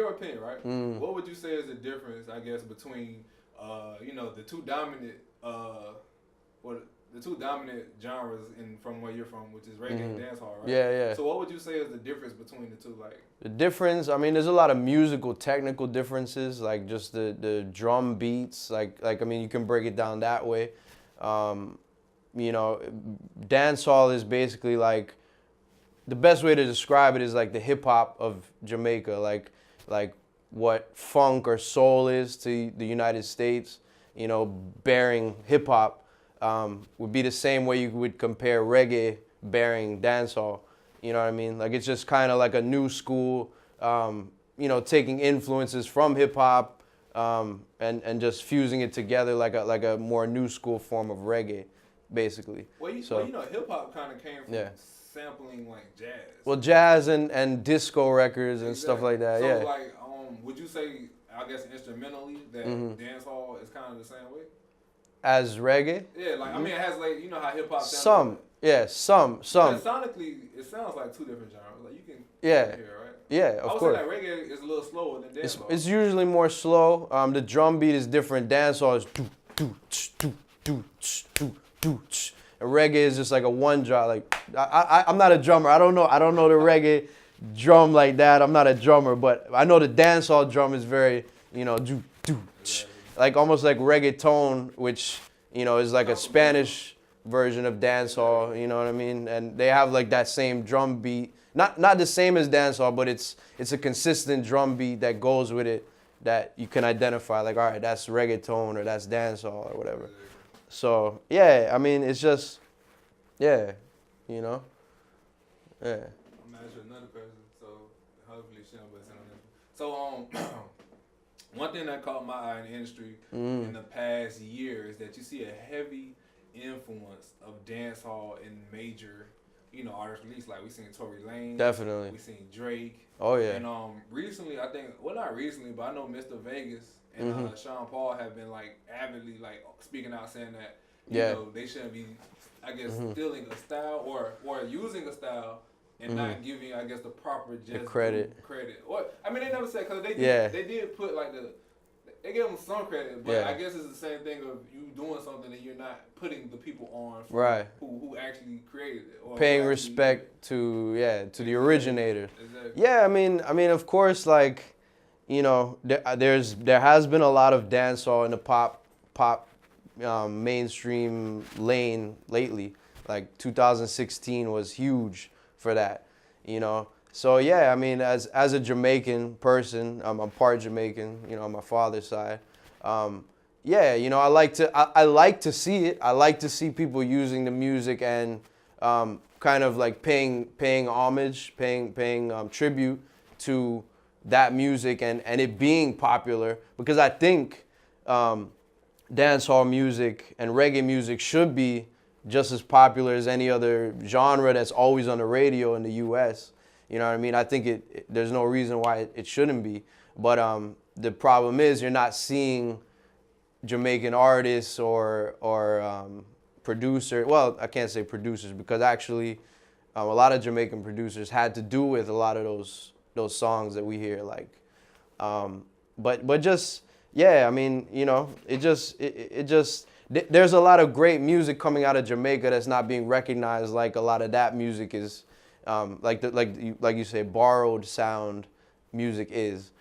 your opinion, right? What would you say is the difference, I guess, between the two dominant the two dominant genres from where you're from, which is reggae and dancehall, right? Yeah. So what would you say is the difference between the two? Like the difference, I mean, there's a lot of musical, technical differences, like just the drum beats, like I mean, you can break it down that way. Dancehall is basically like, the best way to describe it is like the hip hop of Jamaica, like what funk or soul is to the United States, bearing hip hop. Would be the same way you would compare reggae bearing dancehall. You know what I mean? Like, it's just kind of like a new school, taking influences from hip hop and just fusing it together like a more new school form of reggae, basically. Well, hip hop kind of came from sampling like jazz. Well, jazz and disco records and stuff like that. So, would you say, I guess instrumentally, that dancehall is kind of the same way? As reggae? Yeah, like I mean, it has like how hip hop sounds. Some. But sonically, it sounds like two different genres. Like you can hear, right? Yeah, of course. I would say that reggae is a little slower than dancehall. It's usually more slow. The drum beat is different. Dancehall is do do do do do do. And reggae is just like a one drop. Like I'm not a drummer. I don't know the reggae drum like that. I'm not a drummer, but I know the dancehall drum is very do do. Like almost like reggaeton, which is like a Spanish version of dancehall. You know what I mean? And they have like that same drum beat, not the same as dancehall, but it's a consistent drum beat that goes with it that you can identify. Like, all right, that's reggaeton or that's dancehall or whatever. So yeah, I mean, it's just yeah. I'm gonna ask you another question, so hopefully she don't listen on this. So one thing that caught my eye in the industry in the past year is that you see a heavy influence of dancehall in major, artist release. Like we seen Tory Lanez. Definitely. We seen Drake. Oh yeah. And recently, I think, well, not recently, but I know Mr. Vegas and Sean Paul have been like avidly like speaking out, saying that they shouldn't be, I guess, stealing a style or using a style and not giving, I guess, the proper credit. Or I mean, they never said, because they did put like they gave them some credit, but I guess it's the same thing of you doing something and you're not putting the people on who actually created it, or paying respect to the originator. Exactly. Yeah, I mean, of course, like there has been a lot of dancehall in the pop mainstream lane lately. Like 2016 was huge for that, So yeah, I mean, as a Jamaican person, I'm part Jamaican, on my father's side. I like to see it. I like to see people using the music and kind of like paying homage, paying tribute to that music and it being popular, because I think dancehall music and reggae music should be just as popular as any other genre that's always on the radio in the U.S. You know what I mean? I think there's no reason why it shouldn't be. But the problem is you're not seeing Jamaican artists or producers. Well, I can't say producers, because actually a lot of Jamaican producers had to do with a lot of those songs that we hear. Like, but just I mean, it just. There's a lot of great music coming out of Jamaica that's not being recognized. Like a lot of that music is, like you say, borrowed sound music is.